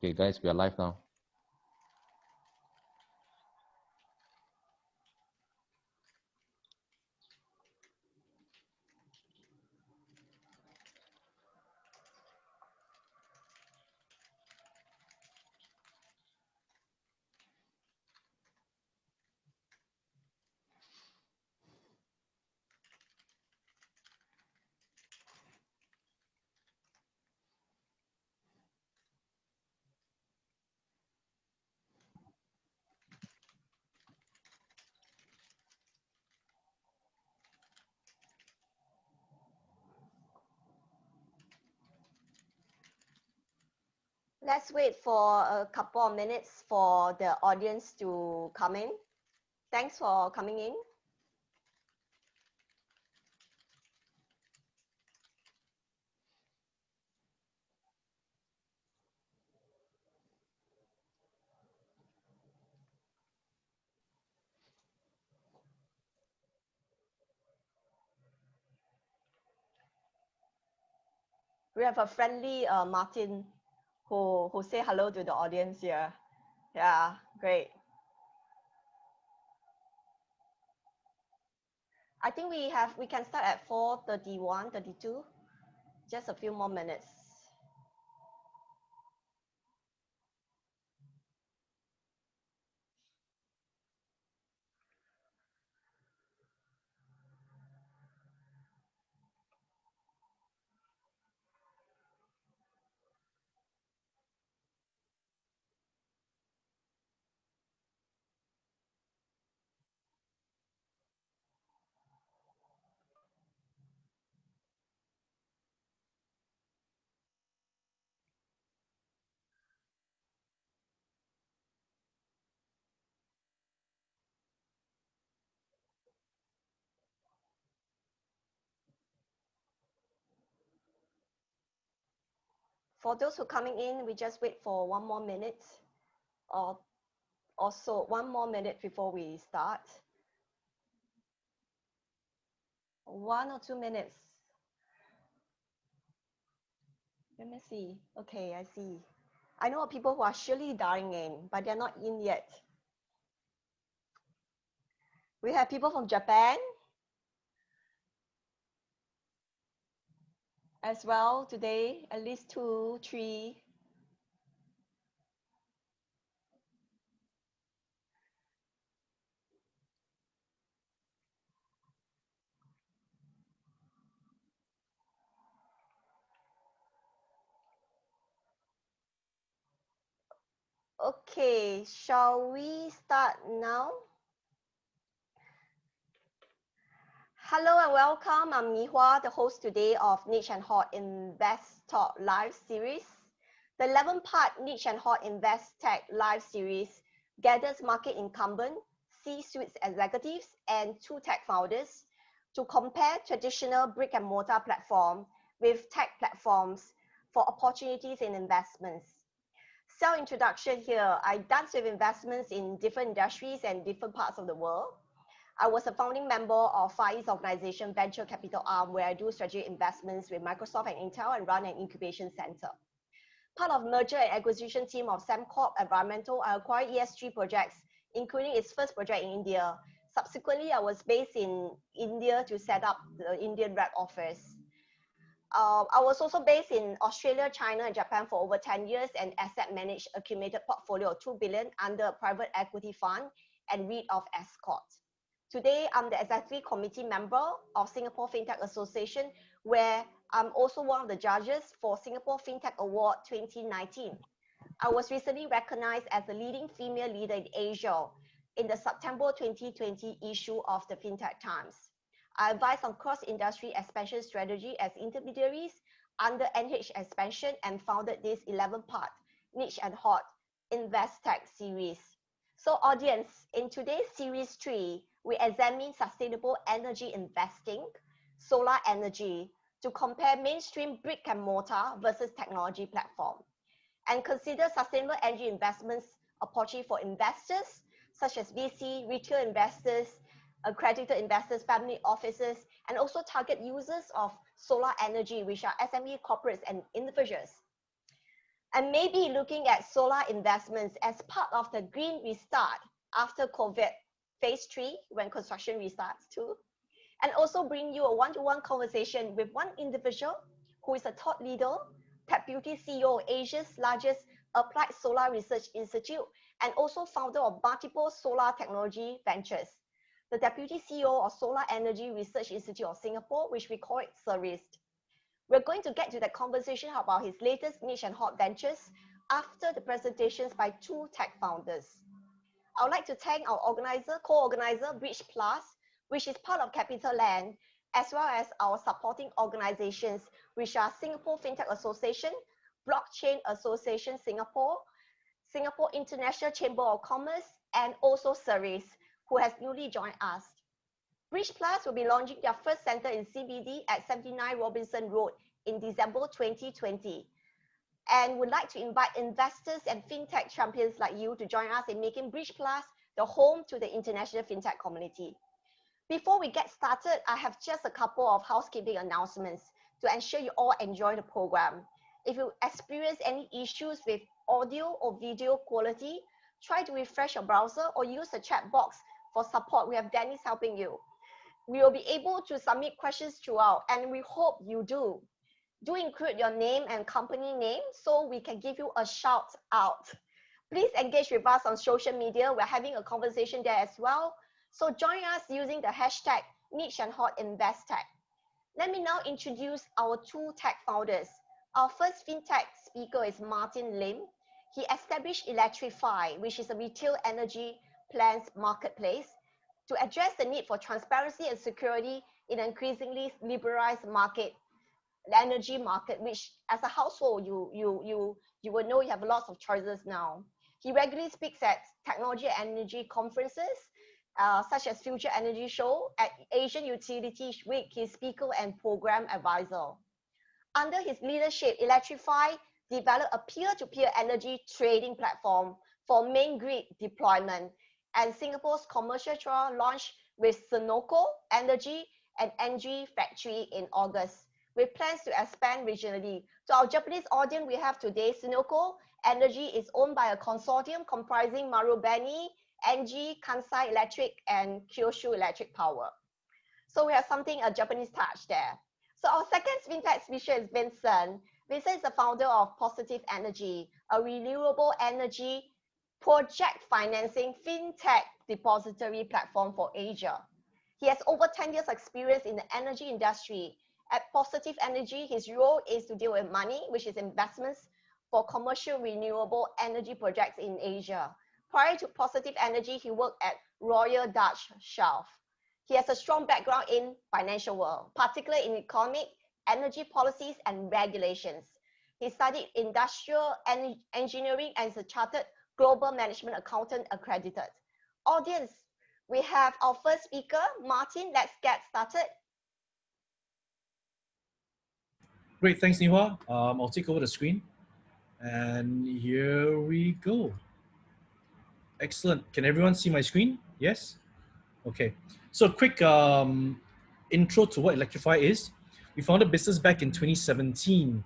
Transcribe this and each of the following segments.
Okay, guys, we are live now. Let's wait for a couple of minutes for the audience to come in. Thanks for coming in. We have a friendly Martin who say hello to the audience here. Yeah, great. I think we can start at 4:31, 32. Just a few more minutes. For those who are coming in, we just wait for 1 more minute or so, 1 more minute before we start. 1 or 2 minutes. Let me see. Okay, I see. I know people who are surely dialing in, but they're not in yet. We have people from Japan as well today, at least 2, 3. Okay, shall we start now? Hello and welcome. I'm Ngee Hua, the host today of Niche and Hot Invest Talk Live Series. The 11-part Niche and Hot Invest Tech Live Series gathers market incumbent, C-suite executives, and 2 tech founders to compare traditional brick and mortar platform with tech platforms for opportunities in investments. Self-introduction here, I dance with investments in different industries and different parts of the world. I was a founding member of Far East Organization Venture Capital Arm, where I do strategic investments with Microsoft and Intel and run an incubation center. Part of merger and acquisition team of Sembcorp Environmental, I acquired ESG projects, including its first project in India. Subsequently, I was based in India to set up the Indian rep office. I was also based in Australia, China, and Japan for over 10 years and asset managed accumulated portfolio of 2 billion under a private equity fund and REIT of Escort. Today, I'm the executive committee member of Singapore Fintech Association, where I'm also one of the judges for Singapore Fintech Award 2019. I was recently recognized as the leading female leader in Asia in the September 2020 issue of the Fintech Times. I advise on cross-industry expansion strategy as intermediaries under NH Expansion and founded this 11-part Niche and Hot InvestTech series. So audience, in today's series 3, we examine sustainable energy investing, solar energy, to compare mainstream brick and mortar versus technology platform, and consider sustainable energy investments opportunity for investors such as VC, retail investors, accredited investors, family offices, and also target users of solar energy, which are SME corporates and individuals. and maybe looking at solar investments as part of the green restart after COVID phase 3 when construction restarts too. And also bring you a one-to-one conversation with one individual who is a thought leader, Deputy CEO of Asia's largest applied solar research institute, and also founder of multiple solar technology ventures, the Deputy CEO of Solar Energy Research Institute of Singapore, which we call it SERIS. We're going to get to that conversation about his latest niche and hot ventures after the presentations by two tech founders. I would like to thank our co-organizer, Bridge Plus, which is part of CapitaLand, as well as our supporting organizations, which are Singapore Fintech Association, Blockchain Association Singapore, Singapore International Chamber of Commerce, and also SERIS, who has newly joined us. Bridge Plus will be launching their first center in CBD at 79 Robinson Road in December 2020. And would like to invite investors and fintech champions like you to join us in making Bridge Plus the home to the international fintech community. Before we get started, I have just a couple of housekeeping announcements to ensure you all enjoy the program. If you experience any issues with audio or video quality, try to refresh your browser or use the chat box for support. We have Dennis helping you. We will be able to submit questions throughout, and we hope you do. Do include your name and company name so we can give you a shout out. Please engage with us on social media. We're having a conversation there as well. So join us using the hashtag Niche and Hot InvestTech. Let me now introduce our two tech founders. Our first fintech speaker is Martin Lim. He established Electrify, which is a retail energy plans marketplace, to address the need for transparency and security in an increasingly liberalized market, the energy market, which as a household, you will know you have lots of choices now. He regularly speaks at technology and energy conferences, such as Future Energy Show, at Asian Utility Week. He's speaker and program advisor. Under his leadership, Electrify developed a peer-to-peer energy trading platform for main grid deployment, and Singapore's commercial trial launched with Senoko Energy and Engie Factory in August, with plans to expand regionally. To our Japanese audience we have today, Senoko Energy is owned by a consortium comprising Marubeni, Engie, Kansai Electric, and Kyushu Electric Power. So we have something, a Japanese touch there. So our second fintech speaker is Vincent. Vincent is the founder of Positive Energy, a renewable energy project financing fintech depository platform for Asia. He has over 10 years experience in the energy industry. At Positive Energy, his role is to deal with money, which is investments for commercial renewable energy projects in Asia. Prior to Positive Energy, he worked at Royal Dutch Shell. He has a strong background in financial world, particularly in economic, energy policies, and regulations. He studied industrial engineering and is a chartered global management accountant accredited. Audience, we have our first speaker, Martin. Let's get started. Great, thanks, Ngee Hua. I'll take over the screen. And here we go. Excellent. Can everyone see my screen? Yes? Okay. So a quick intro to what Electrify is. We founded a business back in 2017.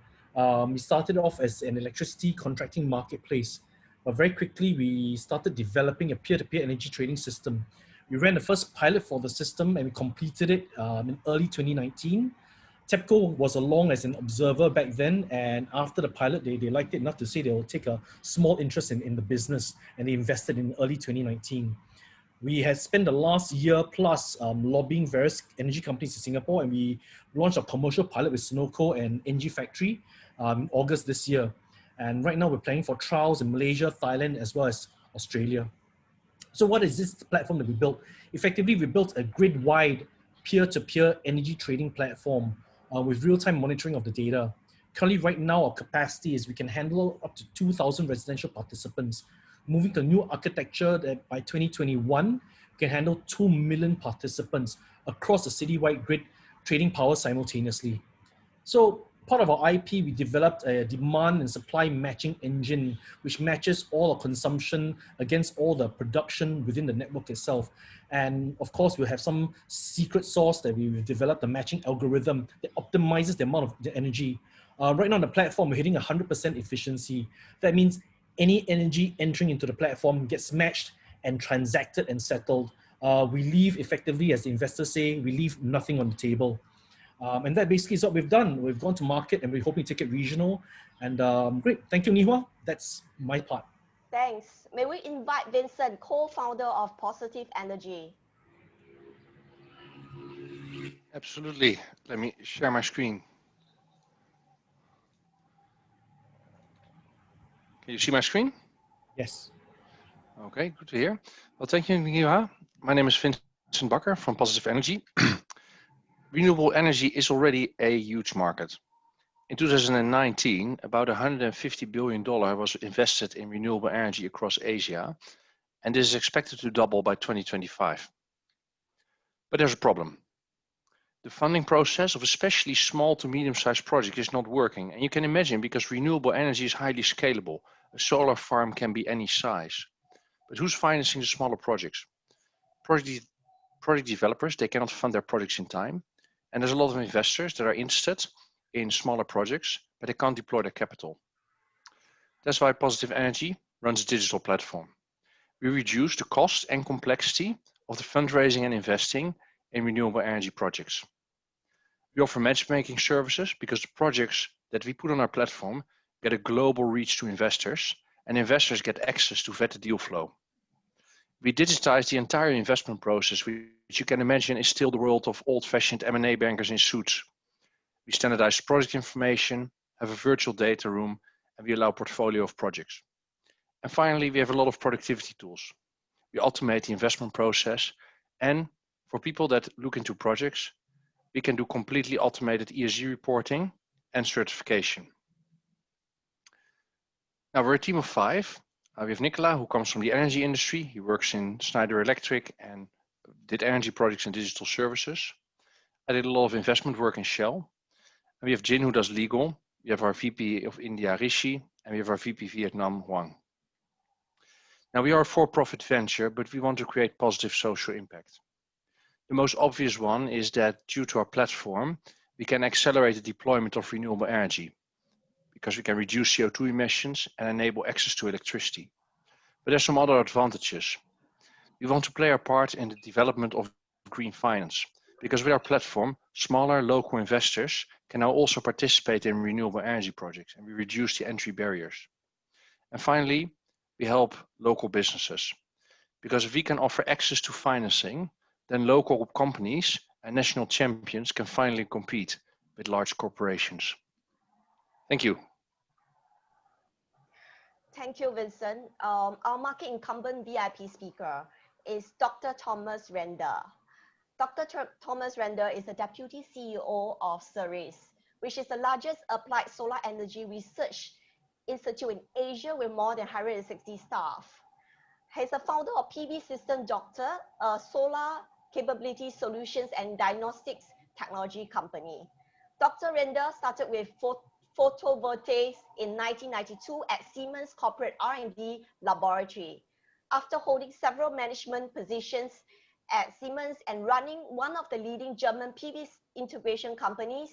We started off as an electricity contracting marketplace. But very quickly, we started developing a peer-to-peer energy trading system. We ran the first pilot for the system and we completed it in early 2019. TEPCO was along as an observer back then, and after the pilot, they liked it enough to say they will take a small interest in the business, and they invested in early 2019. We had spent the last year plus lobbying various energy companies in Singapore, and we launched a commercial pilot with Senoko and Engie Factory in August this year. And right now we're planning for trials in Malaysia, Thailand, as well as Australia. So what is this platform that we built? Effectively, we built a grid-wide peer-to-peer energy trading platform with real-time monitoring of the data. Currently, right now, our capacity is we can handle up to 2,000 residential participants. Moving to a new architecture that by 2021 can handle 2 million participants across the citywide grid, trading power simultaneously. So part of our IP, we developed a demand and supply matching engine, which matches all our consumption against all the production within the network itself. And of course, we'll have some secret sauce that we've developed, a matching algorithm that optimizes the amount of the energy. Right now on the platform, we're hitting 100% efficiency. That means any energy entering into the platform gets matched and transacted and settled. We leave effectively, as the investors say, we leave nothing on the table. And that basically is what we've done. We've gone to market and we're hoping to take it regional. And great, thank you, Ngee Hua. That's my part. Thanks. May we invite Vincent, co-founder of Positive Energy. Absolutely. Let me share my screen. Can you see my screen? Yes. Okay, good to hear. Well, thank you, Ngee Hua. My name is Vincent BAKKER from Positive Energy. Renewable energy is already a huge market. In 2019, about $150 billion was invested in renewable energy across Asia, and this is expected to double by 2025. But there's a problem. The funding process of especially small to medium-sized projects is not working, and you can imagine because renewable energy is highly scalable. A solar farm can be any size. But who's financing the smaller projects? Project developers, they cannot fund their projects in time, and there's a lot of investors that are interested in smaller projects, but they can't deploy their capital. That's why Positive Energy runs a digital platform. We reduce the cost and complexity of the fundraising and investing in renewable energy projects. We offer matchmaking services because the projects that we put on our platform get a global reach to investors, and investors get access to vetted deal flow. We digitize the entire investment process, which you can imagine is still the world of old-fashioned M&A bankers in suits. We standardize project information, have a virtual data room, and we allow a portfolio of projects. And finally, we have a lot of productivity tools. We automate the investment process, and for people that look into projects, we can do completely automated ESG reporting and certification. Now we're a team of 5. We have Nicola, who comes from the energy industry. He works in Schneider Electric and did energy projects and digital services. I did a lot of investment work in Shell. And we have Jin, who does legal. We have our VP of India, Rishi, and we have our VP Vietnam, Huang. Now we are a for-profit venture, but we want to create positive social impact. The most obvious one is that due to our platform, we can accelerate the deployment of renewable energy because we can reduce CO2 emissions and enable access to electricity. But there's some other advantages. We want to play our part in the development of green finance because with our platform, smaller local investors can now also participate in renewable energy projects, and we reduce the entry barriers. And finally, we help local businesses because if we can offer access to financing, then local companies and national champions can finally compete with large corporations. Thank you. Thank you, Vincent. Our market incumbent VIP speaker is Dr. Thomas REINDL. Dr. Thomas REINDL is the Deputy CEO of SERIS, which is the largest applied solar energy research institute in Asia with more than 160 staff. He's the founder of PV System Doctor, a solar capability solutions and diagnostics technology company. Dr. REINDL started with photovoltaics in 1992 at Siemens Corporate R&D Laboratory. After holding several management positions at Siemens and running one of the leading German PV integration companies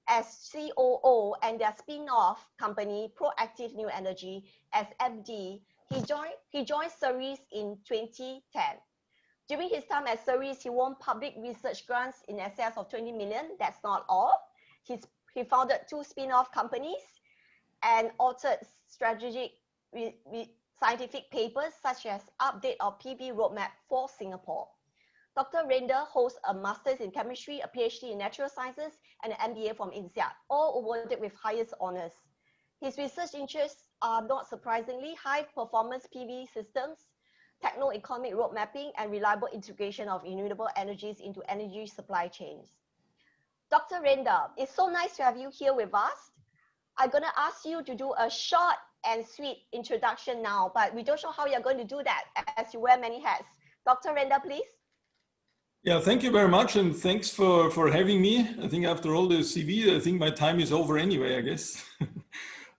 as COO and their spin-off company, Proactive New Energy, as MD, he joined SERIS in 2010. During his time at SERIS, he won public research grants in excess of 20 million. That's not all. He founded 2 spin-off companies and authored strategic scientific papers such as Update of PV Roadmap for Singapore. Dr. REINDL holds a master's in chemistry, a PhD in natural sciences, and an MBA from INSEAD, all awarded with highest honors. His research interests are not surprisingly high-performance PV systems, techno-economic road mapping, and reliable integration of renewable energies into energy supply chains. Dr. REINDL, it's so nice to have you here with us. I'm going to ask you to do a short and sweet introduction now, but we don't know how you're going to do that as you wear many hats. Dr. REINDL, please. Yeah, thank you very much, and thanks for having me. I think after all the CV, I think my time is over anyway, I guess.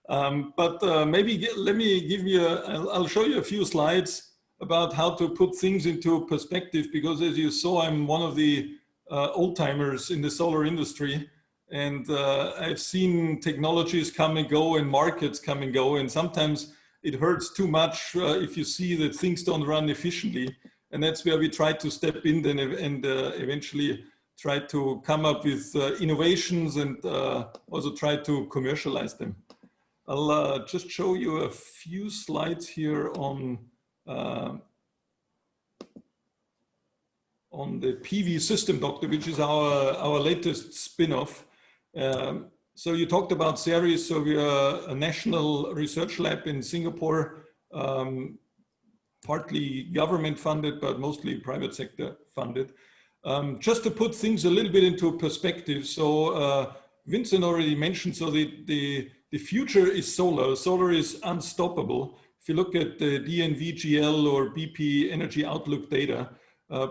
Maybe let me give you I'll show you a few slides about how to put things into perspective, because as you saw, I'm one of the old timers in the solar industry, And I've seen technologies come and go and markets come and go. And sometimes it hurts too much if you see that things don't run efficiently. And that's where we try to step in then and eventually try to come up with innovations and also try to commercialize them. I'll just show you a few slides here on the PV System Doctor, which is our latest spin-off. So you talked about SERIS, so we are a national research lab in Singapore, partly government funded, but mostly private sector funded. Just to put things a little bit into perspective, so Vincent already mentioned, so the future is solar. Solar is unstoppable. If you look at the DNV or BP Energy Outlook data,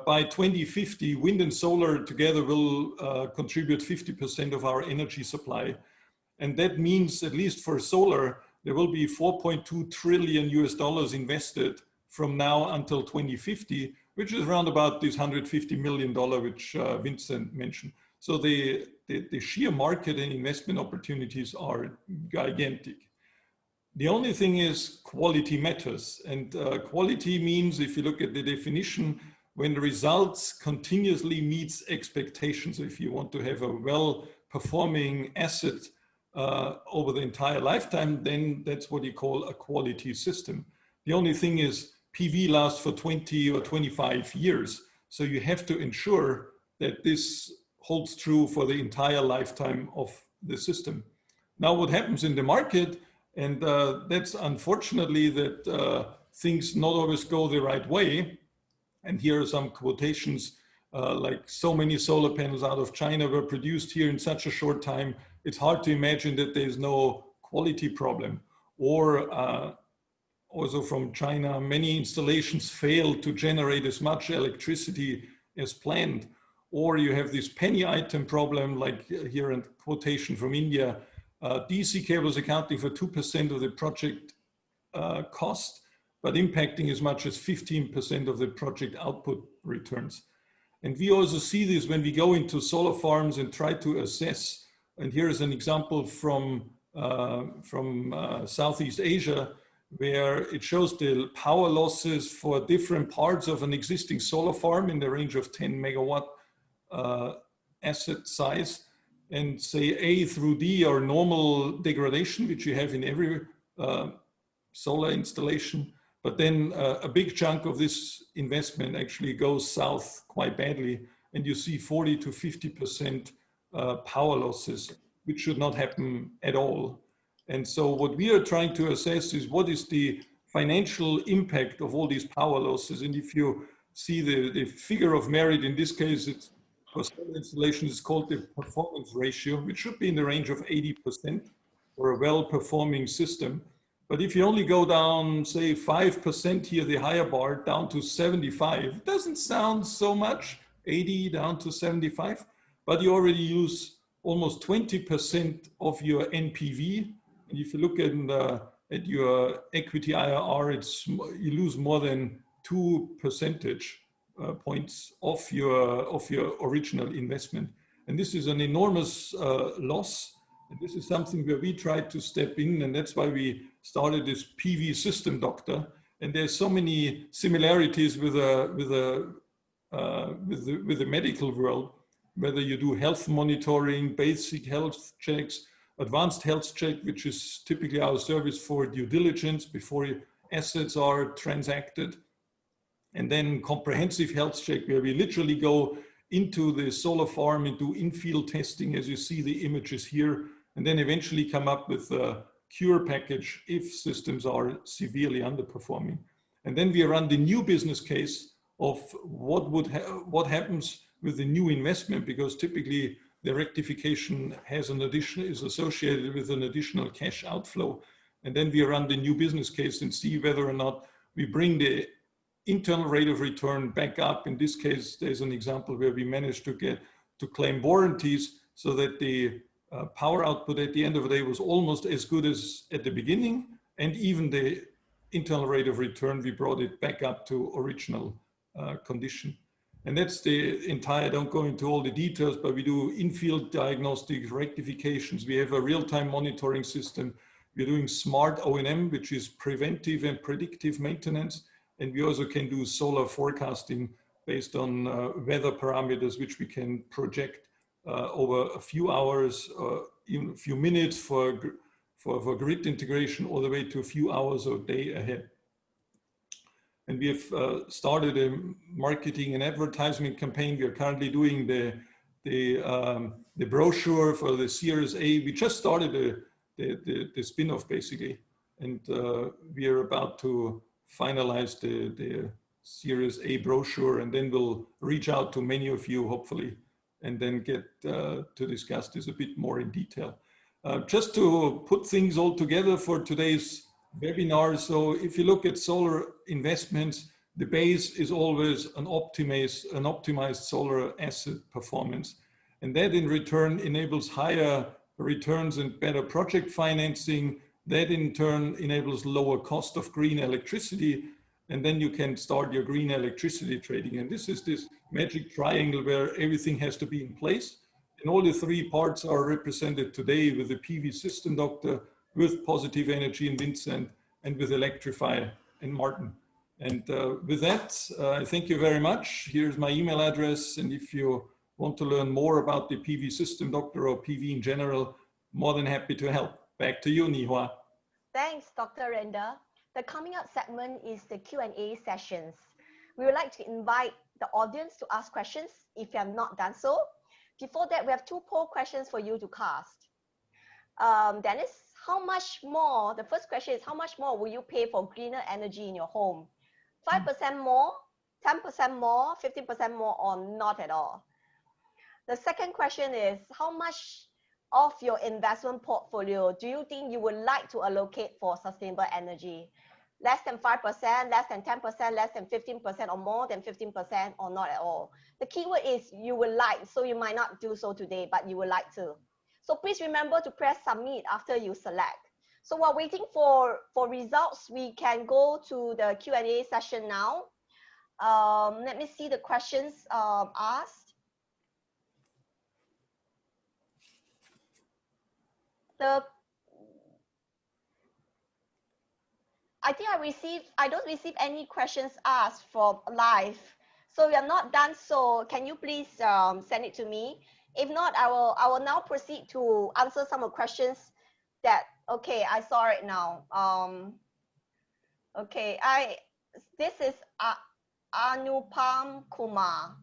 by 2050, wind and solar together will contribute 50% of our energy supply. And that means, at least for solar, there will be $4.2 trillion invested from now until 2050, which is around about this $150 million, which Vincent mentioned. So the sheer market and investment opportunities are gigantic. The only thing is quality matters. And quality means, if you look at the definition, when the results continuously meets expectations. If you want to have a well-performing asset over the entire lifetime, then that's what you call a quality system. The only thing is PV lasts for 20 or 25 years. So you have to ensure that this holds true for the entire lifetime of the system. Now what happens in the market, and that's unfortunately that things not always go the right way. And here are some quotations, like so many solar panels out of China were produced here in such a short time. It's hard to imagine that there's no quality problem. Or also from China, many installations fail to generate as much electricity as planned. Or you have this penny item problem, like here in quotation from India, DC cables accounting for 2% of the project cost, but impacting as much as 15% of the project output returns. And we also see this when we go into solar farms and try to assess. And here is an example from Southeast Asia, where it shows the power losses for different parts of an existing solar farm in the range of 10 megawatt asset size. And say A through D are normal degradation, which you have in every solar installation. But then a big chunk of this investment actually goes south quite badly. And you see 40 to 50% power losses, which should not happen at all. And so what we are trying to assess is what is the financial impact of all these power losses. And if you see the figure of merit, in this case, it's for solar installation, it's called the performance ratio, which should be in the range of 80% for a well-performing system. But if you only go down, say 5% here, the higher bar, down to 75, it doesn't sound so much, 80 down to 75, but you already use almost 20% of your NPV. And if you look at your equity IRR, you lose more than 2 percentage points of your original investment. And this is an enormous loss. And this is something where we tried to step in, and that's why we started this PV System Doctor. And there's so many similarities with the medical world, whether you do health monitoring, basic health checks, advanced health check, which is typically our service for due diligence before assets are transacted, and then comprehensive health check, where we literally go into the solar farm and do in-field testing, as you see the images here, and then eventually come up with a cure package if systems are severely underperforming. And then we run the new business case of what happens with the new investment, because typically the rectification is associated with an additional cash outflow. And then we run the new business case and see whether or not we bring the internal rate of return back up. In this case, there's an example where we managed to claim warranties so that the power output at the end of the day was almost as good as at the beginning. And even the internal rate of return, we brought it back up to original condition. And that's the entire, I don't go into all the details, but we do in-field diagnostics, rectifications. We have a real-time monitoring system. We're doing smart O&M, which is preventive and predictive maintenance. And we also can do solar forecasting based on weather parameters, which we can project over a few hours, even a few minutes for grid integration, all the way to a few hours or a day ahead. And we have started a marketing and advertisement campaign. We are currently doing the brochure for the Series A. We just started the spin-off basically, and we are about to finalize the Series A brochure, and then we'll reach out to many of you hopefully, and then get to discuss this a bit more in detail. Just to put things all together for today's webinar. So if you look at solar investments, the base is always an optimized solar asset performance. And that in return enables higher returns and better project financing. That in turn enables lower cost of green electricity. And then you can start your green electricity trading. And this is this magic triangle where everything has to be in place. And all the three parts are represented today with the PV system doctor, with Positive Energy and Vincent, and with Electrify and Martin. And with that, I thank you very much. Here's my email address. And if you want to learn more about the PV system doctor or PV in general, more than happy to help. Back to you, Ngee Hua. Thanks, Dr. REINDL. The coming up segment is the Q&A sessions. We would like to invite the audience to ask questions if you have not done so. Before that, we have two poll questions for you to cast. Dennis, how much more, the first question is, how much more will you pay for greener energy in your home? 5% more, 10% more, 15% more, or not at all? The second question is, how much of your investment portfolio do you think you would like to allocate for sustainable energy? Less than 5%, less than 10%, less than 15%, or more than 15%, or not at all? The keyword is you would like, so you might not do so today, but you would like to. So please remember to press submit after you select. So while waiting for results, we can go to the Q&A session now. Let me see the questions asked. I think I don't receive any questions asked from live. So we are not done. So can you please send it to me? If not, I will now proceed to answer some of the questions that, okay, I saw it now. Okay, this is Anupam Kumar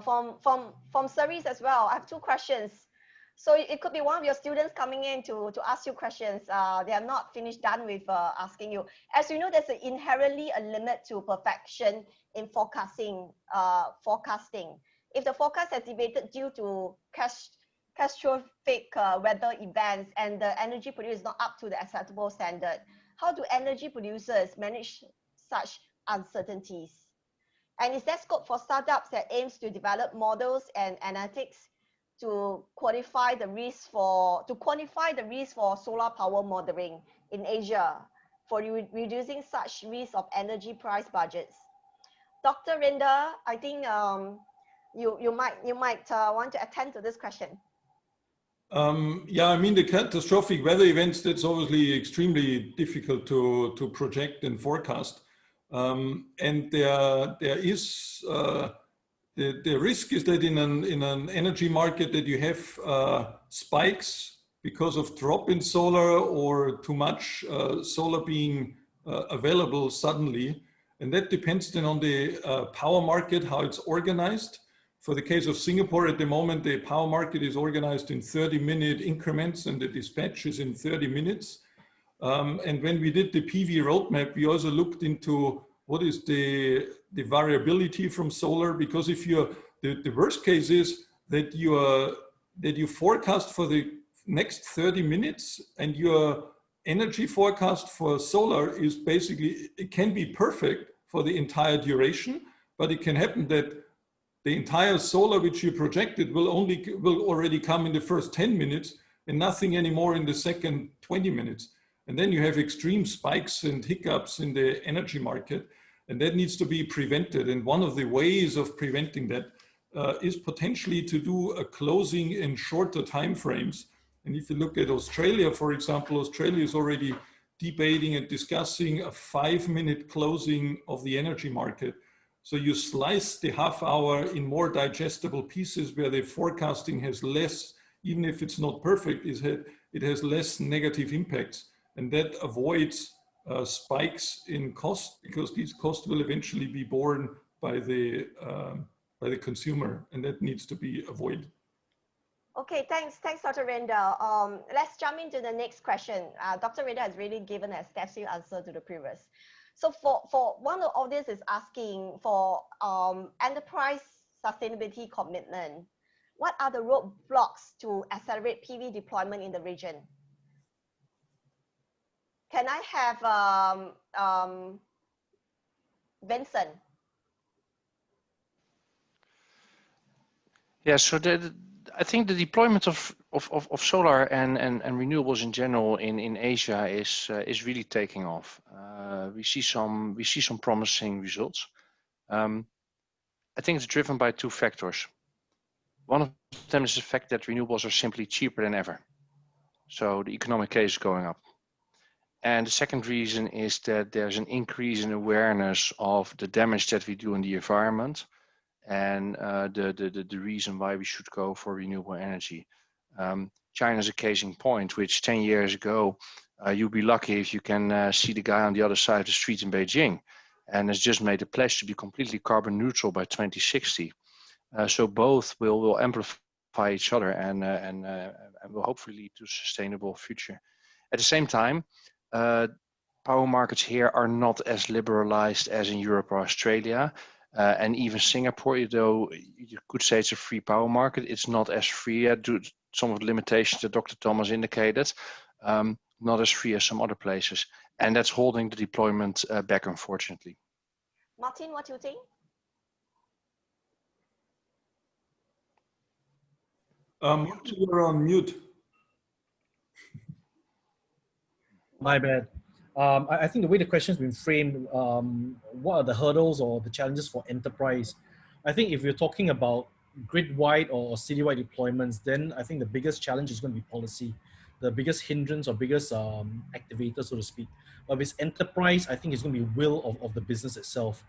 from SERIS as well. I have two questions. So it could be one of your students coming in to ask you questions. They are not done with asking you. As you know, there's inherently a limit to perfection in forecasting. If the forecast has deviated due to catastrophic weather events and the energy produced is not up to the acceptable standard, how do energy producers manage such uncertainties? And is there scope for startups that aims to develop models and analytics to quantify the risk for solar power modeling in Asia for reducing such risk of energy price budgets? Dr. REINDL, I think you might want to attend to this question. Yeah, I mean, the catastrophic weather events, that's obviously extremely difficult to project and forecast. And there is the risk is that in an energy market that you have spikes because of drop in solar or too much solar being available suddenly. And that depends then on the power market, how it's organized. For the case of Singapore at the moment, the power market is organized in 30-minute increments and the dispatch is in 30 minutes. And when we did the PV roadmap, we also looked into what is the variability from solar, because if the worst case is that you forecast for the next 30 minutes and your energy forecast for solar is basically, it can be perfect for the entire duration, but it can happen that the entire solar which you projected will already come in the first 10 minutes and nothing anymore in the second 20 minutes. And then you have extreme spikes and hiccups in the energy market. And that needs to be prevented. And one of the ways of preventing that is potentially to do a closing in shorter time frames. And if you look at Australia, for example, Australia is already debating and discussing a 5-minute closing of the energy market. So you slice the half hour in more digestible pieces where the forecasting has less, even if it's not perfect, it has less negative impacts. And that avoids spikes in cost, because these costs will eventually be borne by the consumer, and that needs to be avoided. Okay, thanks, Dr. REINDL. Let's jump into the next question. Dr. REINDL has really given a extensive answer to the previous. So for one of the audience is asking for enterprise sustainability commitment. What are the roadblocks to accelerate PV deployment in the region? Can I have Vincent? Yeah, so I think the deployment of solar and renewables in general in Asia is really taking off. We see some promising results. I think it's driven by two factors. One of them is the fact that renewables are simply cheaper than ever. So the economic case is going up. And the second reason is that there's an increase in awareness of the damage that we do in the environment, and the reason why we should go for renewable energy. China's a case in point, which 10 years ago, you'd be lucky if you can see the guy on the other side of the street in Beijing, and has just made a pledge to be completely carbon neutral by 2060. So both will amplify each other and will hopefully lead to a sustainable future. At the same time, power markets here are not as liberalized as in Europe or Australia. And even Singapore, though you could say it's a free power market, it's not as free due to some of the limitations that Dr. Thomas indicated, not as free as some other places. And that's holding the deployment back, unfortunately. Martin, what do you think? You are on mute. My bad. I think the way the question's been framed, what are the hurdles or the challenges for enterprise? I think if you're talking about grid-wide or city-wide deployments, then I think the biggest challenge is going to be policy, the biggest hindrance or biggest activator, so to speak. But with enterprise, I think it's going to be will of the business itself.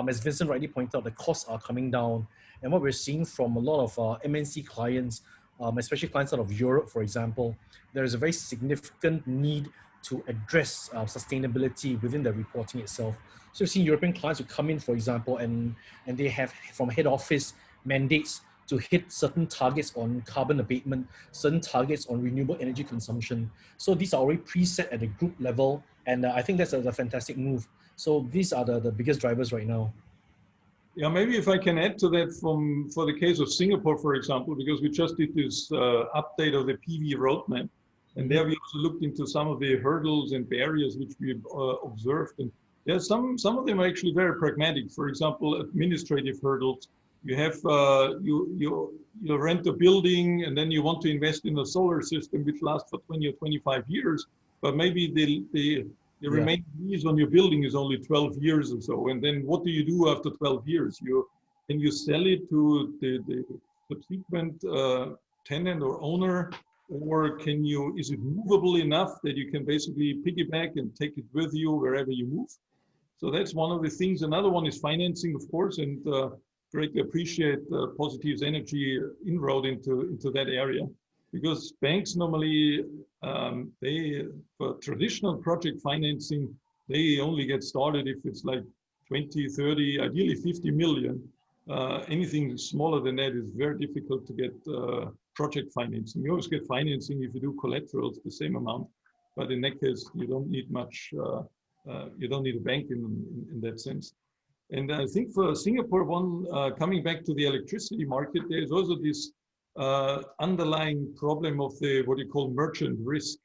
As Vincent rightly pointed out, the costs are coming down. And what we're seeing from a lot of MNC clients, especially clients out of Europe, for example, there is a very significant need to address sustainability within the reporting itself. So we've seen European clients who come in, for example, and they have from head office mandates to hit certain targets on carbon abatement, certain targets on renewable energy consumption. So these are already preset at the group level, and I think that's a fantastic move. So these are the biggest drivers right now. Yeah, maybe if I can add to that for the case of Singapore, for example, because we just did this update of the PV roadmap. And there we also looked into some of the hurdles and barriers which we observed. And there's some of them are actually very pragmatic. For example, administrative hurdles. You have, you rent a building and then you want to invest in a solar system which lasts for 20 or 25 years, but maybe the remaining lease on your building is only 12 years or so. And then what do you do after 12 years? Can you sell it to the subsequent tenant or owner? Or is it movable enough that you can basically piggyback and take it with you wherever you move? So that's one of the things. Another one is financing, of course, and greatly appreciate Positive's energy inroad into that area. Because banks normally, for traditional project financing, they only get started if it's like 20, 30, ideally 50 million. Anything smaller than that is very difficult to get project financing. You always get financing if you do collaterals the same amount, but in that case, you don't need much, you don't need a bank in that sense. And I think for Singapore, coming back to the electricity market, there's also this underlying problem of what you call merchant risk,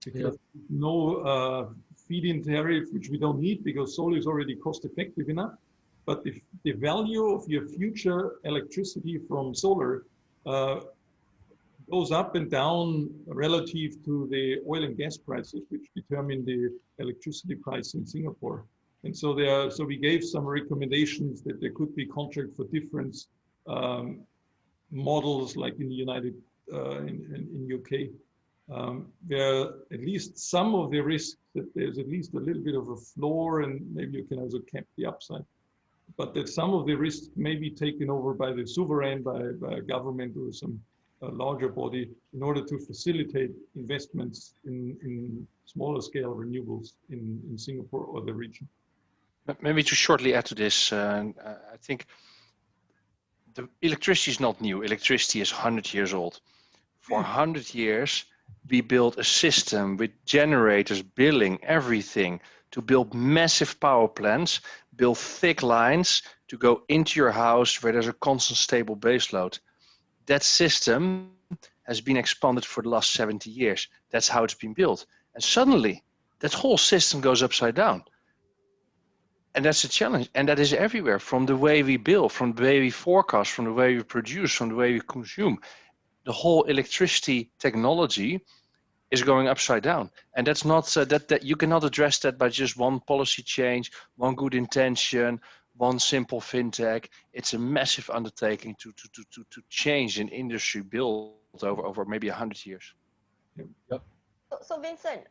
because no feed-in tariff, which we don't need because solar is already cost-effective enough. But if the value of your future electricity from solar goes up and down relative to the oil and gas prices, which determine the electricity price in Singapore. And so so we gave some recommendations that there could be contract for difference models, like in the in UK, where at least some of the risks, that there's at least a little bit of a floor, and maybe you can also cap the upside, but that some of the risks may be taken over by the sovereign, by a government or some larger body, in order to facilitate investments in smaller scale renewables in Singapore or the region. Maybe to shortly add to this, I think the electricity is not new. Electricity is 100 years old. For 100 years, we built a system with generators, billing, everything, to build massive power plants, build thick lines to go into your house where there's a constant stable baseload. That system has been expanded for the last 70 years. That's how it's been built. And suddenly, that whole system goes upside down. And that's a challenge. And that is everywhere, from the way we build, from the way we forecast, from the way we produce, from the way we consume. The whole electricity technology is going upside down. And that's not that you cannot address that by just one policy change, one good intention, one simple fintech. It's a massive undertaking to change an industry built over maybe 100 years. Yep. So Vincent,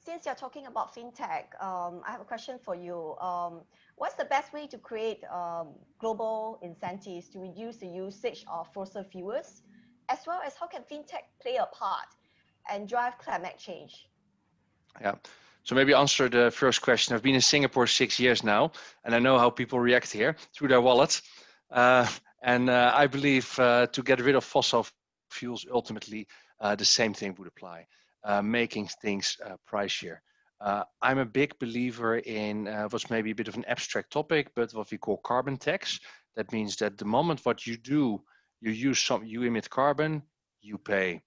since you're talking about fintech, I have a question for you. What's the best way to create global incentives to reduce the usage of fossil fuels, as well as how can fintech play a part and drive climate change? Yeah. So maybe answer the first question. I've been in Singapore 6 years now, and I know how people react here through their wallet. I believe to get rid of fossil fuels, ultimately, the same thing would apply, making things pricier. I'm a big believer in what's maybe a bit of an abstract topic, but what we call carbon tax. That means that the moment what you do, you emit carbon, you pay.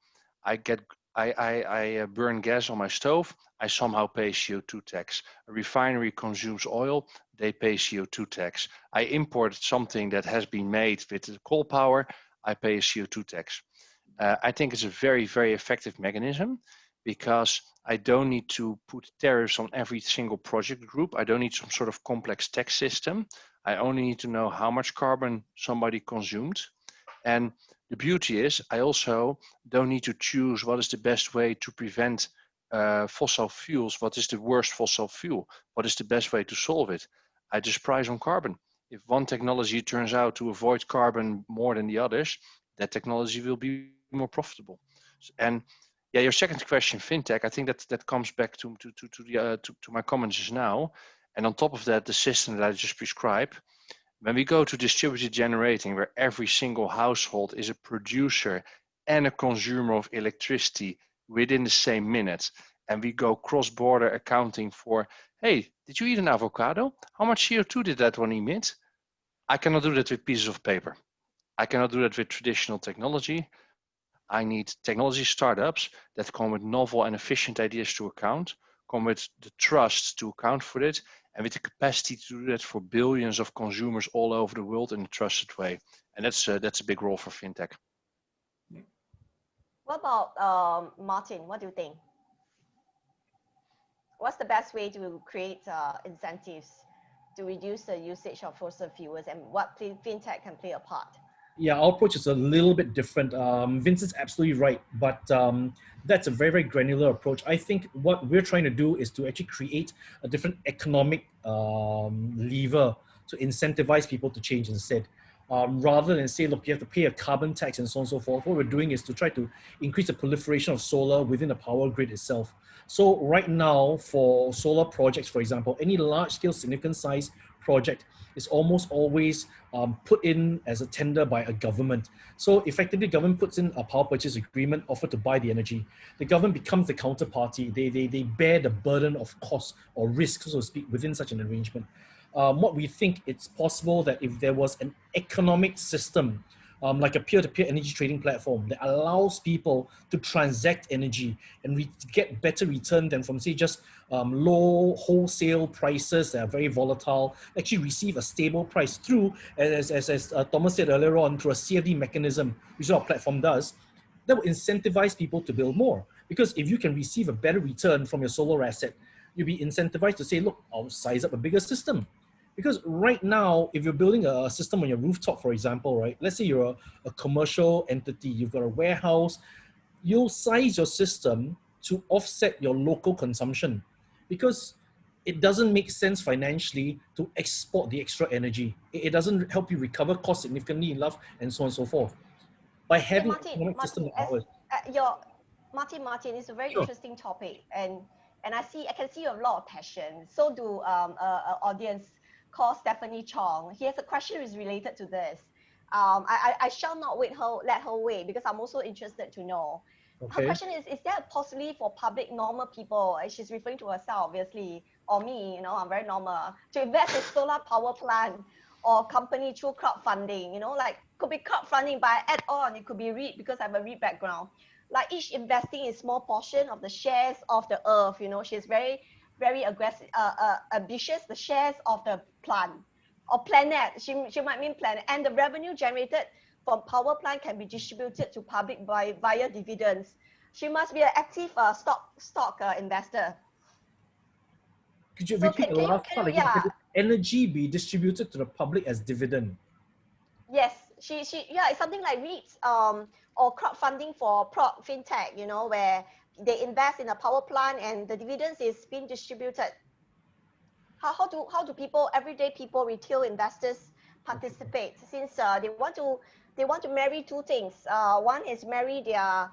I burn gas on my stove, I somehow pay CO2 tax. A refinery consumes oil, they pay CO2 tax. I import something that has been made with coal power, I pay a CO2 tax. I think it's a very, very effective mechanism, because I don't need to put tariffs on every single project group. I don't need some sort of complex tax system. I only need to know how much carbon somebody consumed. And the beauty is, I also don't need to choose what is the best way to prevent fossil fuels. What is the worst fossil fuel? What is the best way to solve it? I just price on carbon. If one technology turns out to avoid carbon more than the others, that technology will be more profitable. And yeah, your second question, fintech, I think that comes back to my comments just now. And on top of that, the system that I just prescribed. When we go to distributed generating, where every single household is a producer and a consumer of electricity within the same minute, and we go cross-border accounting for, hey, did you eat an avocado? How much CO2 did that one emit? I cannot do that with pieces of paper. I cannot do that with traditional technology. I need technology startups that come with novel and efficient ideas to account, come with the trust to account for it, and with the capacity to do that for billions of consumers all over the world in a trusted way. And that's a big role for fintech. What about Martin? What do you think? What's the best way to create incentives to reduce the usage of fossil fuels, and what fintech can play a part? Yeah, our approach is a little bit different. Vincent's absolutely right, but that's a very, very granular approach. I think what we're trying to do is to actually create a different economic lever to incentivize people to change instead. Rather than say, look, you have to pay a carbon tax and so on and so forth, what we're doing is to try to increase the proliferation of solar within the power grid itself. So right now, for solar projects, for example, any large-scale, significant size project is almost always put in as a tender by a government. So effectively, government puts in a power purchase agreement, offer to buy the energy. The government becomes the counterparty. They bear the burden of cost or risk, so to speak, within such an arrangement. What we think it's possible that if there was an economic system, like a peer-to-peer energy trading platform that allows people to transact energy and get better return than from, say, just low wholesale prices that are very volatile, actually receive a stable price through, as Thomas said earlier on, through a CFD mechanism, which our platform does, that will incentivize people to build more. Because if you can receive a better return from your solar asset, you'll be incentivized to say, look, I'll size up a bigger system. Because right now, if you're building a system on your rooftop, for example, right, let's say you're a commercial entity, you've got a warehouse, you'll size your system to offset your local consumption, because it doesn't make sense financially to export the extra energy. It doesn't help you recover costs significantly enough, and so on and so forth. By Okay, having an economic system Martin, like as ours. Martin, it's a very interesting topic, and I can see you have a lot of passion. So do audience called Stephanie Chong. He has a question is related to this. I shall not let her wait, because I'm also interested to know. Her Okay. question is there a possibility for public normal people, and she's referring to herself obviously, or me, I'm very normal, to invest in solar power plant or company through crowdfunding, like could be crowdfunding, but I add on, it could be REIT, because I have a REIT background. Like each investing in small portion of the shares of the earth, she's very, very aggressive, ambitious, the shares of the plant or planet, she might mean planet, and the revenue generated from power plant can be distributed to public via dividends. She must be an active stock investor. Could you So repeat the last part again? Can energy be distributed to the public as dividend? Yes, yeah, it's something like REITs or crowdfunding for fintech, where they invest in a power plant and the dividends is being distributed. How do people, everyday people, retail investors participate, since they want to marry two things. One is marry their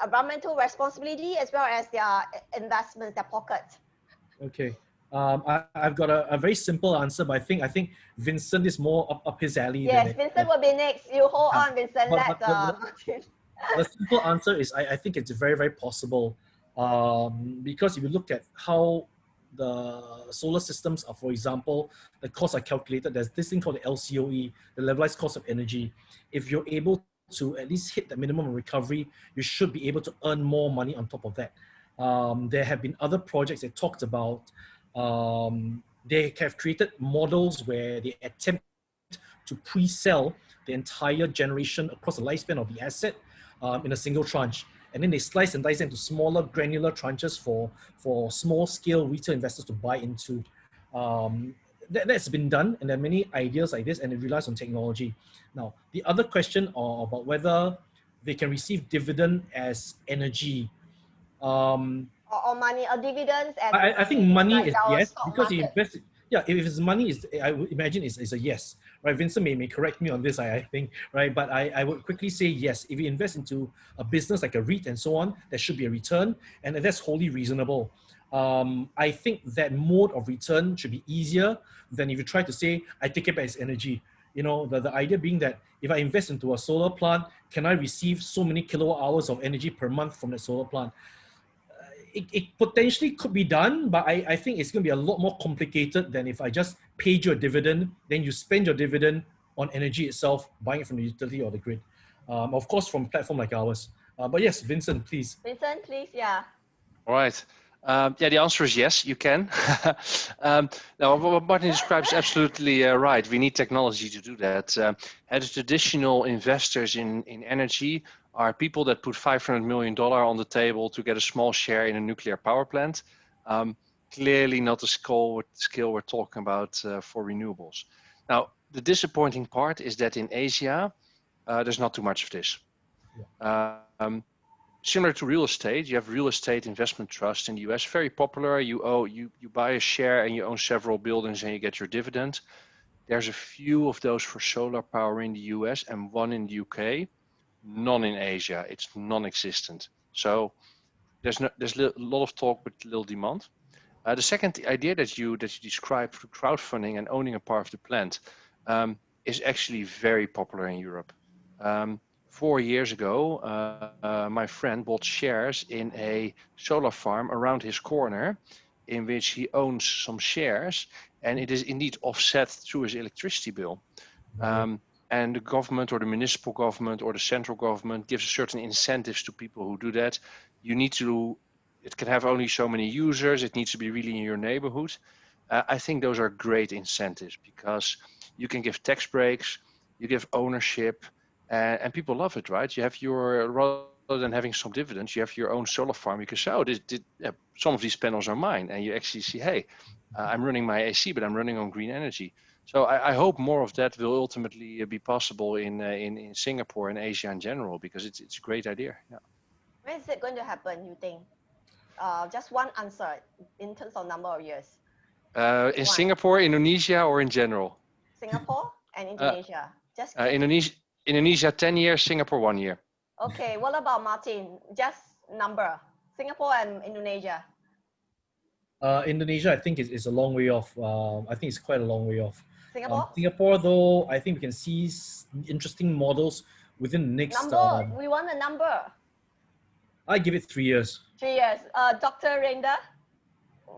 environmental responsibility as well as their investments, their pocket. Okay. I've got a very simple answer, but I think Vincent is more up his alley. Yes, Vincent will be next. You hold on, Vincent. But Martin. the simple answer is I think it's very, very possible. Because if you look at how the solar systems are, for example, the costs are calculated, there's this thing called the LCOE, the levelized cost of energy. If you're able to at least hit the minimum recovery, you should be able to earn more money on top of that. There have been other projects that talked about, they have created models where they attempt to pre-sell the entire generation across the lifespan of the asset in a single tranche. And then they slice and dice into smaller granular tranches for small scale retail investors to buy into. That's been done, and there are many ideas like this, and it relies on technology. Now, the other question about whether they can receive dividend as energy. Or money, or dividends as I think money like is our yes, stock because you market. invest. Yeah, if it's money, I would imagine is a yes, right? Vincent may correct me on this, I think, right? But I would quickly say yes. If you invest into a business like a REIT and so on, there should be a return, and that's wholly reasonable. I think that mode of return should be easier than if you try to say, I take it back as energy. The idea being that if I invest into a solar plant, can I receive so many kilowatt hours of energy per month from the solar plant? It potentially could be done, but I think it's going to be a lot more complicated than if I just paid you a dividend, then you spend your dividend on energy itself, buying it from the utility or the grid. Of course, from a platform like ours. But yes, Vincent, please. Vincent, please, yeah. All right. Yeah, the answer is yes, you can. Now, what Martin describes is absolutely right. We need technology to do that. And the traditional investors in energy are people that put $500 million on the table to get a small share in a nuclear power plant. Clearly not the scale we're talking about for renewables. Now, the disappointing part is that in Asia, there's not too much of this. Yeah. Similar to real estate, you have real estate investment trust in the US, very popular. You buy a share and you own several buildings and you get your dividend. There's a few of those for solar power in the US and one in the UK, none in Asia. It's non-existent. So there's a lot of talk but little demand. The second idea that you described, crowdfunding and owning a part of the plant, is actually very popular in Europe. 4 years ago, my friend bought shares in a solar farm around his corner, in which he owns some shares, and it is indeed offset through his electricity bill. And the government or the municipal government or the central government gives certain incentives to people who do that. It can have only so many users. It needs to be really in your neighborhood. I think those are great incentives because you can give tax breaks, you give ownership, and people love it, right? You have your rather than having some dividends, you have your own solar farm. You can say, oh, some of these panels are mine. And you actually see, hey, I'm running my AC, but I'm running on green energy. So I hope more of that will ultimately be possible in Singapore and Asia in general, because it's a great idea. Yeah. When is it going to happen, you think? Just one answer in terms of number of years. In Singapore, Indonesia, or in general? Singapore and Indonesia. Just Indonesia 10 years, Singapore 1 year. Okay, what about Martin? Just number. Singapore and Indonesia. Indonesia, I think, is a long way off. I think it's quite a long way off. Singapore? Singapore, though, I think we can see interesting models within the next... Number, we want a number. I give it 3 years. 3 years. Dr. REINDL?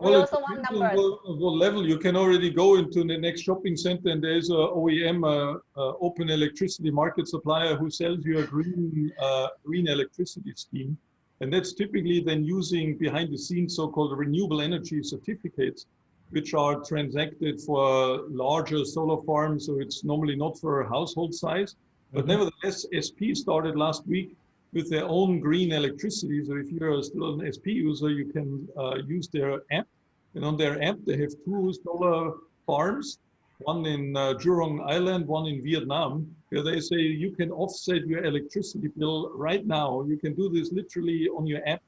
We Well, also want numbers. What level you can already go into the next shopping center, and there's a OEM, open electricity market supplier, who sells you a green electricity scheme, and that's typically then using behind the scenes so-called renewable energy certificates, which are transacted for larger solar farms. So it's normally not for household size, but nevertheless, SP started last week with their own green electricity. So if you're still an SP user, you can use their app. And on their app, they have 2 solar farms, one in Jurong Island, one in Vietnam, where they say you can offset your electricity bill right now. You can do this literally on your app,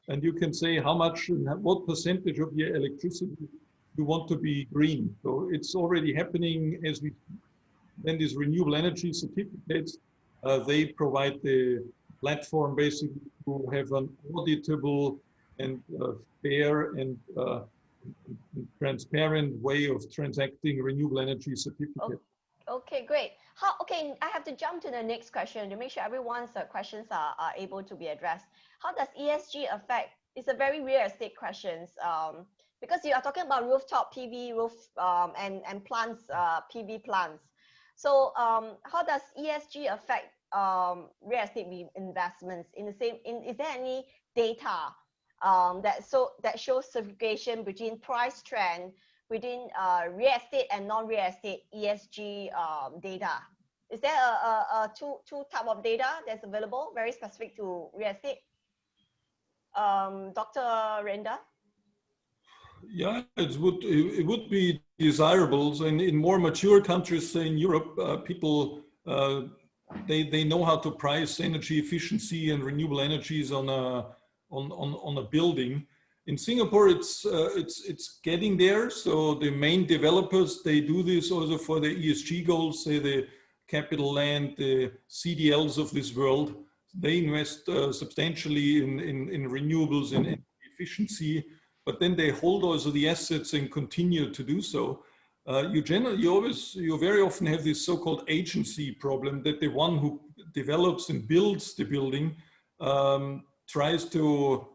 and you can say how much and what percentage of your electricity you want to be green. So it's already happening as we, then these renewable energy certificates, they provide the platform basically to have an auditable and fair and transparent way of transacting renewable energy certificates. Okay, great. Okay, I have to jump to the next question to make sure everyone's questions are able to be addressed. How does ESG affect? It's a very real estate question, because you are talking about rooftop PV and plants, PV plants. So how does ESG affect real estate investments? Is there any data that shows segregation between price trend within real estate and non-real estate ESG data? Is there a two type of data that's available, very specific to real estate? Dr. REINDL? Yeah, it would be desirable. So in more mature countries, say in Europe, people they know how to price energy efficiency and renewable energies on a building. In Singapore, it's getting there. So the main developers, they do this also for the ESG goals, say the CapitaLand, the CDLs of this world. They invest substantially in renewables and efficiency, but then they hold also the assets and continue to do so. You very often have this so-called agency problem, that the one who develops and builds the building tries to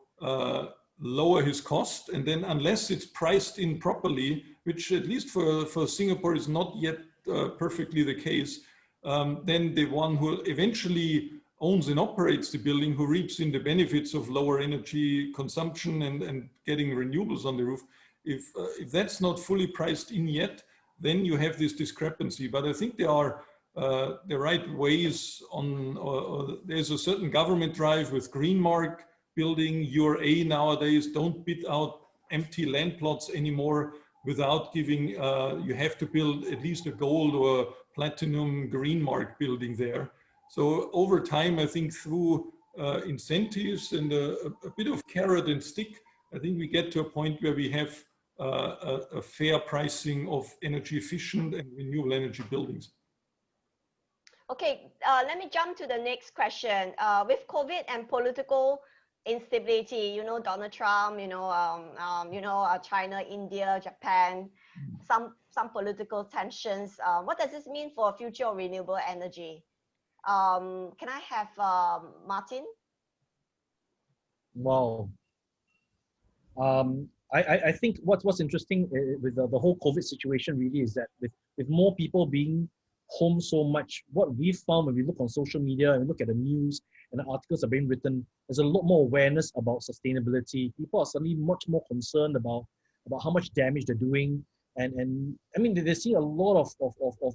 lower his cost, and then unless it's priced in properly, which at least for Singapore is not yet perfectly the case, then the one who eventually owns and operates the building, who reaps in the benefits of lower energy consumption and getting renewables on the roof, if that's not fully priced in yet, then you have this discrepancy. But I think there are the right ways or there's a certain government drive with green mark building. URA nowadays don't bid out empty land plots anymore without giving, you have to build at least a gold or platinum green mark building there. So over time, I think through incentives and a bit of carrot and stick, I think we get to a point where we have a fair pricing of energy efficient and renewable energy buildings. Okay, let me jump to the next question. With COVID and political instability, you know, Donald Trump, China, India, Japan, some political tensions. What does this mean for future of renewable energy? Can I have Martin? Wow. I think what's interesting with the whole COVID situation really is that with more people being home so much, what we've found when we look on social media and look at the news and the articles are being written, there's a lot more awareness about sustainability. People are suddenly much more concerned about how much damage they're doing. And I mean, they see a lot of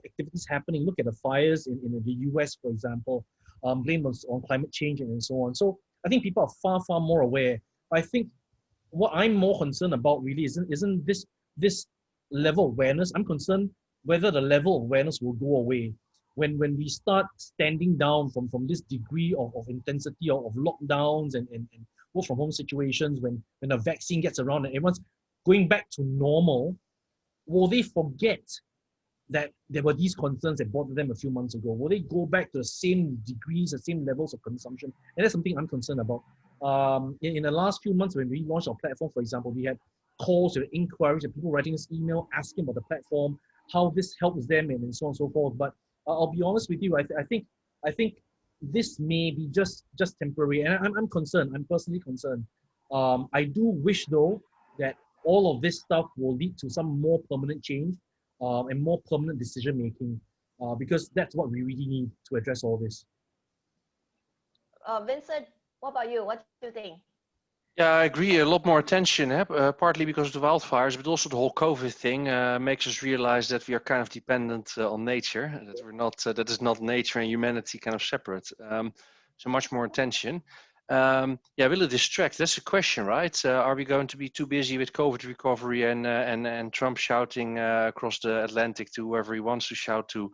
activities happening. Look at the fires in the US, for example. blame on climate change and so on. So I think people are far, far more aware. I think what I'm more concerned about really isn't this level of awareness. I'm concerned whether the level of awareness will go away when we start standing down from this degree of intensity of lockdowns and work from home situations, when a vaccine gets around and everyone's going back to normal. Will they forget that there were these concerns that bothered them a few months ago? Will they go back to the same degrees, the same levels of consumption? And that's something I'm concerned about. In the last few months, when we launched our platform, for example, we had calls or inquiries and people writing us email asking about the platform, how this helps them, and so on and so forth. But I'll be honest with you, I think this may be just temporary, and I'm concerned. I'm personally concerned. I do wish though that all of this stuff will lead to some more permanent change and more permanent decision making, because that's what we really need to address all this. Vincent, what about you? What do you think? Yeah, I agree. A lot more attention, partly because of the wildfires, but also the whole COVID thing makes us realize that we are kind of dependent on nature. That we're not. That is not nature and humanity kind of separate. So much more attention. Yeah, will it distract? That's the question, right? Are we going to be too busy with COVID recovery and Trump shouting across the Atlantic to whoever he wants to shout to?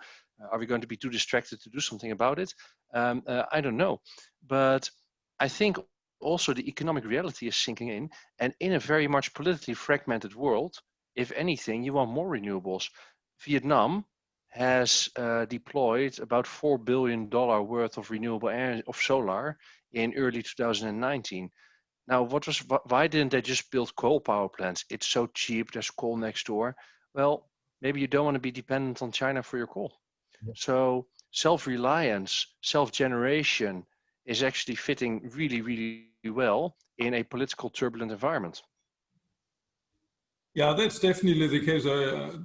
Are we going to be too distracted to do something about it? I don't know, but I think also the economic reality is sinking in, and in a very much politically fragmented world, if anything, you want more renewables. Vietnam has deployed about $4 billion worth of renewable energy, of solar, in early 2019. Now, why didn't they just build coal power plants? It's so cheap, there's coal next door. Well, maybe you don't want to be dependent on China for your coal. Yeah. So self-reliance, self-generation is actually fitting really, really well in a political turbulent environment. Yeah, that's definitely the case.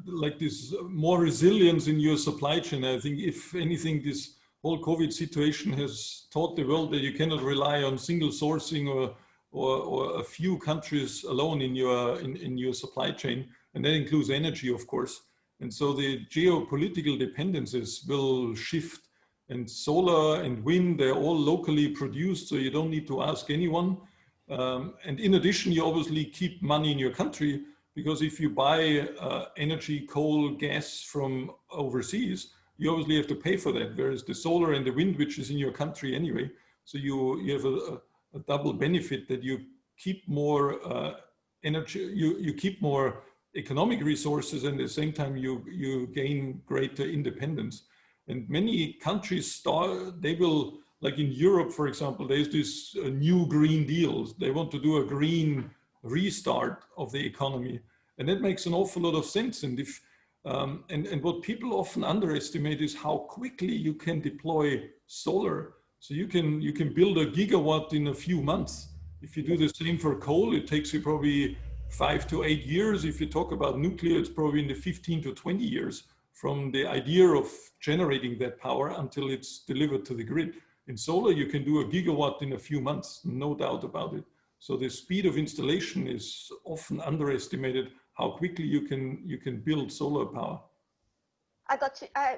Like this more resilience in your supply chain. I think if anything, this whole COVID situation has taught the world that you cannot rely on single sourcing or a few countries alone in your supply chain. And that includes energy, of course. And so the geopolitical dependencies will shift. And solar and wind, they're all locally produced, so you don't need to ask anyone. And in addition, you obviously keep money in your country, because if you buy energy, coal, gas from overseas, you obviously have to pay for that, whereas the solar and the wind, which is in your country anyway, so you have a double benefit that you keep more energy, you keep more economic resources, and at the same time you gain greater independence. And many countries they will, like in Europe, for example, there's this new Green Deals. They want to do a green restart of the economy. And that makes an awful lot of sense. And if and what people often underestimate is how quickly you can deploy solar. So you can build a gigawatt in a few months. If you do the same for coal, it takes you probably 5 to 8 years. If you talk about nuclear, it's probably in the 15 to 20 years from the idea of generating that power until it's delivered to the grid. In solar, you can do a gigawatt in a few months, no doubt about it. So the speed of installation is often underestimated, how quickly you can build solar power.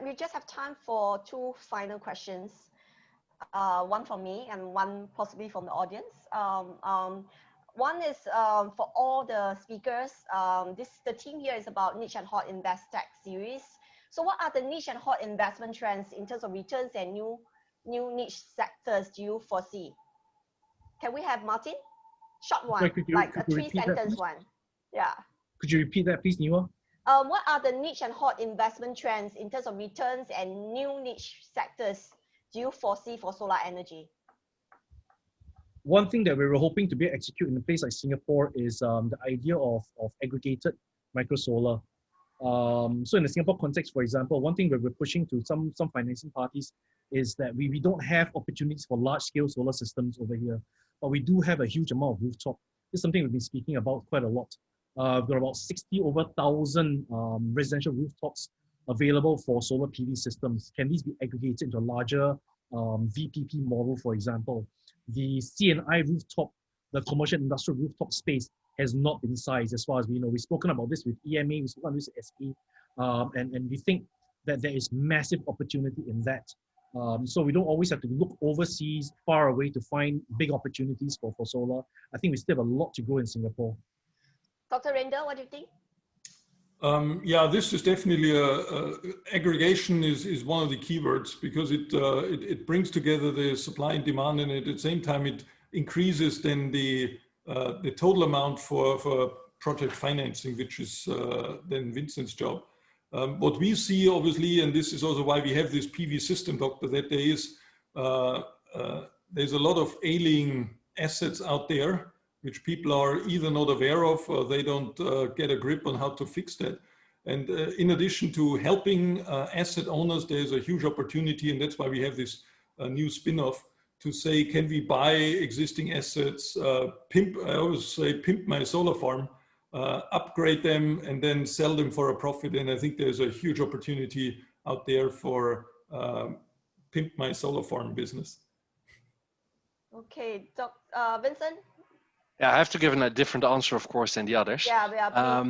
We just have time for 2 final questions. One from me and one possibly from the audience. One is for all the speakers. The theme here is about niche and hot InvestTech series. So what are the niche and hot investment trends in terms of returns and new niche sectors do you foresee? Can we have Martin? Short one, like a 3-sentence one. Yeah. Could you repeat that, please, Ngee Hua? What are the niche and hot investment trends in terms of returns and new niche sectors do you foresee for solar energy? One thing that we were hoping to be executed in a place like Singapore is the idea of aggregated micro solar. So in the Singapore context, for example, one thing that we're pushing to some financing parties is that we don't have opportunities for large-scale solar systems over here, but we do have a huge amount of rooftop. This is something we've been speaking about quite a lot. We've got about 60,000 residential rooftops available for solar PV systems. Can these be aggregated into a larger VPP model, for example? The C&I rooftop, the commercial industrial rooftop space, has not been sized as far as we know. We've spoken about this with EMA, we've spoken about this with SE, and we think that there is massive opportunity in that. So we don't always have to look overseas, far away to find big opportunities for solar. I think we still have a lot to grow in Singapore. Dr. REINDL, what do you think? Yeah, this is definitely aggregation is one of the keywords, because it brings together the supply and demand, and at the same time it increases then the total amount for project financing, which is then Vincent's job. What we see, obviously, and this is also why we have this PV system, Doctor, that there is there's a lot of ailing assets out there which people are either not aware of or they don't get a grip on how to fix that. And in addition to helping asset owners, there's a huge opportunity, and that's why we have this new spin-off to say, can we buy existing assets, I always say pimp my solar farm, upgrade them, and then sell them for a profit. And I think there's a huge opportunity out there for pimp my solar farm business. Okay, Vincent? Yeah, I have to give a different answer, of course, than the others. Yeah,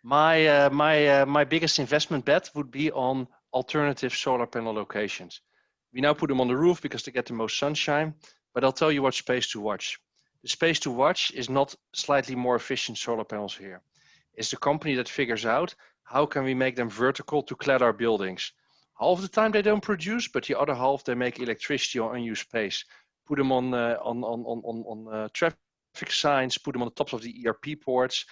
My biggest investment bet would be on alternative solar panel locations. We now put them on the roof because they get the most sunshine, but I'll tell you what space to watch. The space to watch is not slightly more efficient solar panels here. It's the company that figures out how can we make them vertical to clad our buildings. Half the time they don't produce, but the other half they make electricity on unused space. Put them on traffic signs, put them on the tops of the ERP ports.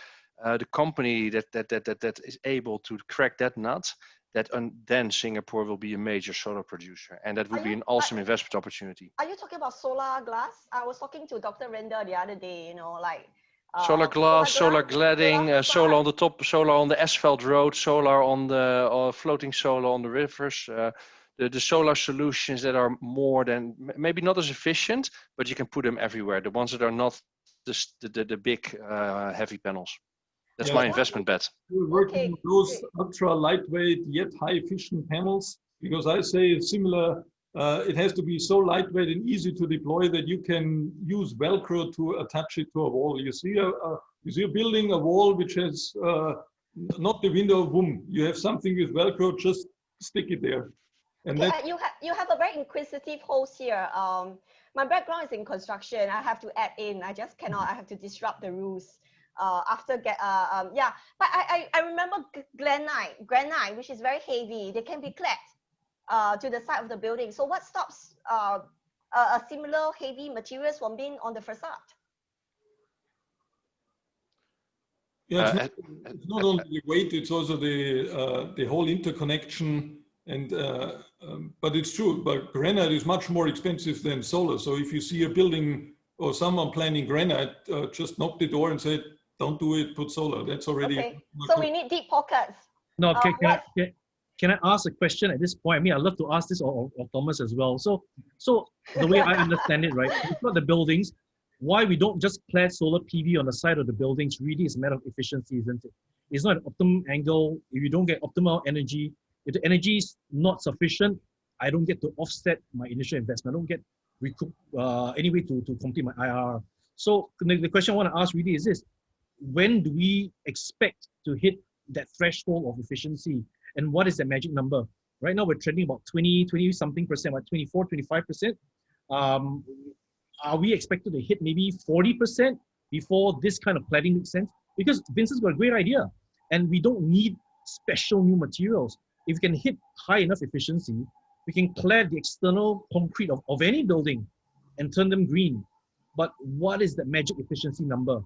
The company that is able to crack that nut, then Singapore will be a major solar producer, and that would be an awesome investment opportunity. Are you talking about solar glass? I was talking to Dr. REINDL the other day, you know, like solar glass, solar cladding, solar on the top, solar on the asphalt road, solar on the floating solar on the rivers. The solar solutions that are more than, maybe not as efficient, but you can put them everywhere. The ones that are not the big heavy panels. That's my investment bet. We're working on those ultra lightweight yet high efficient panels, because I say it's similar. It has to be so lightweight and easy to deploy that you can use Velcro to attach it to a wall. You see a building, a wall which has not the window, boom. You have something with Velcro, just stick it there. And okay, you have a very inquisitive host here. My background is in construction. I have to add in. I just cannot. I have to disrupt the rules. Yeah, but I remember granite, which is very heavy. They can be clad to the side of the building. So what stops a similar heavy materials from being on the facade? Yeah, it's not only the weight; it's also the whole interconnection. And but it's true. But granite is much more expensive than solar. So if you see a building or someone planning granite, just knock the door and say, don't do it, put solar. That's already. Okay. So we need deep pockets. No, can I ask a question at this point? I mean, I'd love to ask this or Thomas as well. So the way I understand it, right? It's not the buildings. Why we don't just clad solar PV on the side of the buildings really is a matter of efficiency, isn't it? It's not an optimum angle. If you don't get optimal energy, if the energy is not sufficient, I don't get to offset my initial investment. I don't get recoup anyway to complete my IRR. So the question I want to ask really is this: when do we expect to hit that threshold of efficiency, and what is the magic number? Right now we're trending about 20 something percent, like 24, 25%. Are we expected to hit maybe 40% before this kind of cladding makes sense? Because Vincent's got a great idea, and we don't need special new materials. If we can hit high enough efficiency, we can clad the external concrete of any building and turn them green. But what is the magic efficiency number?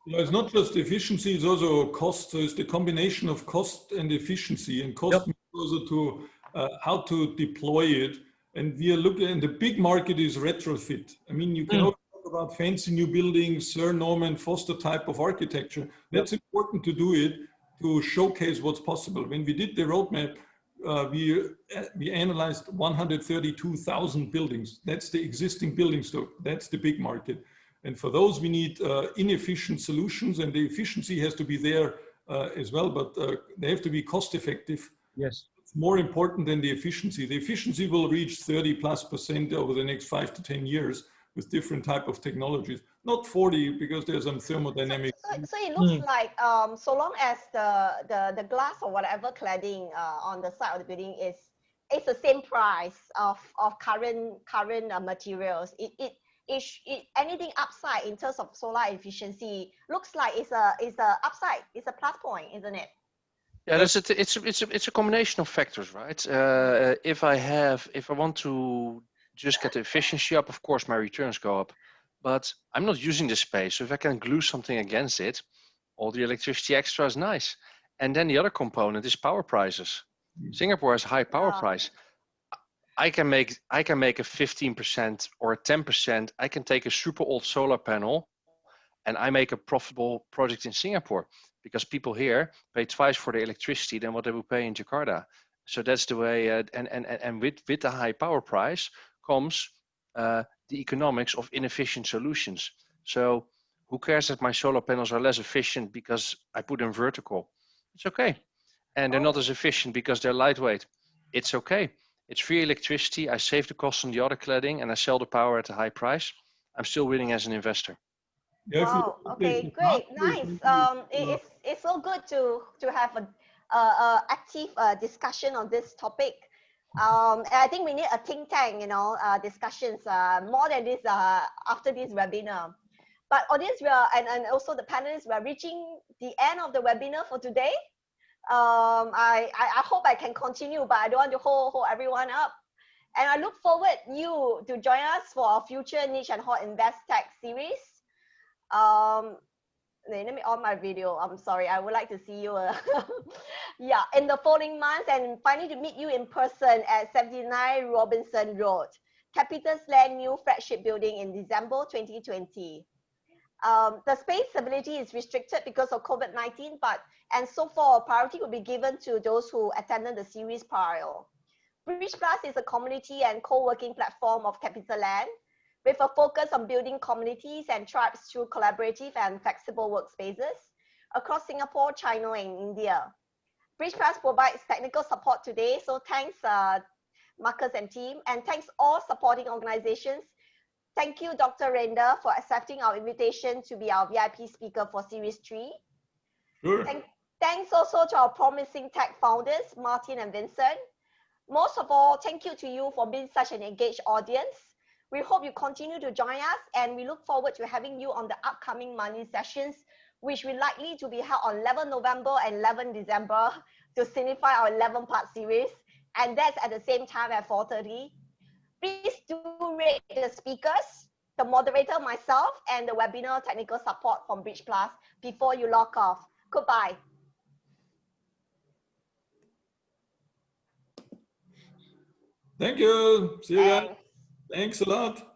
Yeah, it's not just efficiency, it's also cost. So it's the combination of cost and efficiency, and cost also to how to deploy it. And we are looking, and the big market is retrofit. I mean, you can always talk about fancy new buildings, Sir Norman Foster type of architecture. That's important to do it, to showcase what's possible. When we did the roadmap, we analyzed 132,000 buildings. That's the existing building stock. That's the big market. And for those, we need inefficient solutions, and the efficiency has to be there as well, but they have to be cost effective. Yes. It's more important than the efficiency. The efficiency will reach 30+% over the next 5 to 10 years with different type of technologies. Not 40, because there's some thermodynamic. So it looks like so long as the glass or whatever cladding on the side of the building is it's the same price of current materials. Anything upside in terms of solar efficiency looks like it's a upside. It's a plus point, isn't it? Yeah, it's a combination of factors, right? If I want to just get the efficiency up, of course my returns go up, but I'm not using the space. So if I can glue something against it, all the electricity extra is nice. And then the other component is power prices. Singapore has a high power price. I can make a 15% or a 10%. I can take a super old solar panel and I make a profitable project in Singapore because people here pay twice for the electricity than what they would pay in Jakarta. So that's the way, and with the high power price comes the economics of inefficient solutions. So who cares that my solar panels are less efficient because I put them vertical? It's okay. And they're not as efficient because they're lightweight. It's okay. It's free electricity. I save the cost on the other cladding and I sell the power at a high price. I'm still winning as an investor. Wow. Okay. Great. Nice. It's so good to have a active discussion on this topic. And I think we need a think tank, discussions more than this after this webinar. But audience, and also the panelists, we are reaching the end of the webinar for today. I hope I can continue, but I don't want to hold everyone up. And I look forward you to join us for our future Niche and Hot InvestTech series. Let me on my video. I'm sorry. I would like to see you. Yeah, in the following months, and finally to meet you in person at 79 Robinson Road, CapitaLand new flagship building in December 2020. The space availability is restricted because of COVID-19, and so far priority will be given to those who attended the series prior. Bridge Plus is a community and co-working platform of CapitaLand, with a focus on building communities and tribes through collaborative and flexible workspaces across Singapore, China, and India. Bridge Plus provides technical support today, so thanks Marcus and team, and thanks all supporting organizations. Thank you, Dr. REINDL, for accepting our invitation to be our VIP speaker for Series 3. Sure. Thanks also to our promising tech founders, Martin and Vincent. Most of all, thank you to you for being such an engaged audience. We hope you continue to join us, and we look forward to having you on the upcoming money sessions, which will likely to be held on 11 November and 11 December to signify our 11-part series, and that's at the same time at 4:30. Please do rate the speakers, the moderator, myself, and the webinar technical support from Bridge Plus before you log off. Goodbye. Thank you. See you guys. Thanks a lot.